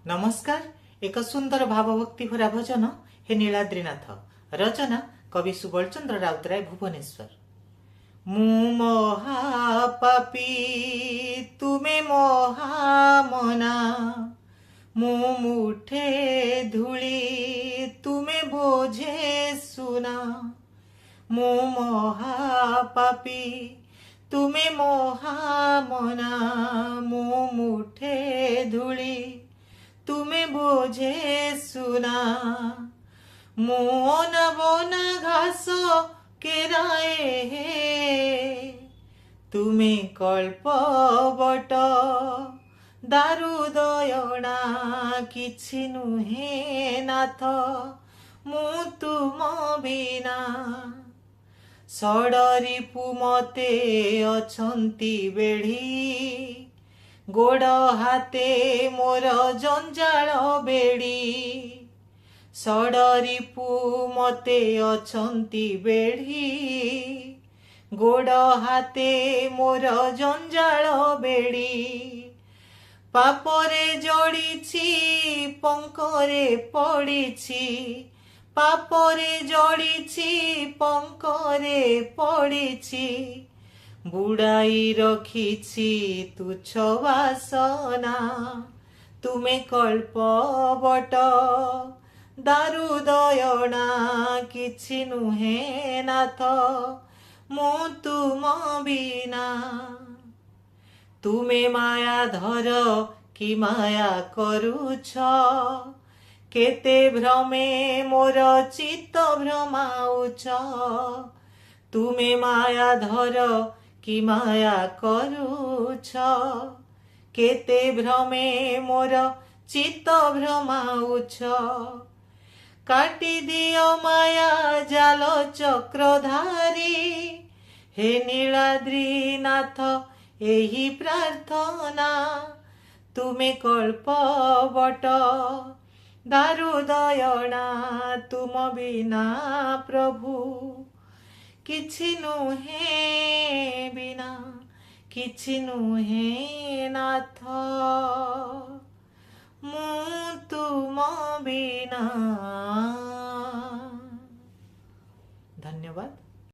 नमस्कार। एक सुंदर भावभक्ति भरा भजन हे नीलाद्रीनाथ। रचना कवि सुबल चंद्र राउतराय भुवनेश्वर। मु महापापी तुमे महामना, मु मुठे धूली तुमे बोझे सुना। मु महापापी तुमे महामना, मु मुठे धूली तुमे बोझे सुना। मु अनाबना घास केराए हे, तुमे कल्प बट दारु दयणा किछि नुहे नाथ मु तुम बिना। षडरिपु मते अछंती बेढ़ी, गोड़ हाथे मोर जंजाल बेड़ी। षडरिपु मते अछंती बेढ़ी, गोड़ हाथे मोर जंजाल बेड़ी। पापरे जड़िछि पंकरे पड़िछि, पापरे जड़िछि पंकरे पड़िछि। बुड़ाई रखिछि तुच्छ वासना, तुमे कल्प बट दारु दयणा किछि नुहे नाथ मु तुम बिना। तुमे माया धर कि माया करुछ, केते भ्रमे मोर चित्त भ्रमाउछ। तुमे माया धर कि माया करुछ, केते भ्रमे मोर चित्त भ्रमाउछ। काटी दियो माया जाल चक्रधारी, हे नीलाद्रीनाथ एही प्रार्थना। तुमे कल्प बट दारु दयणा, तुम बिना प्रभु किछि नुहे बिना, किछि नुहे नाथ मु तुम बिना। धन्यवाद।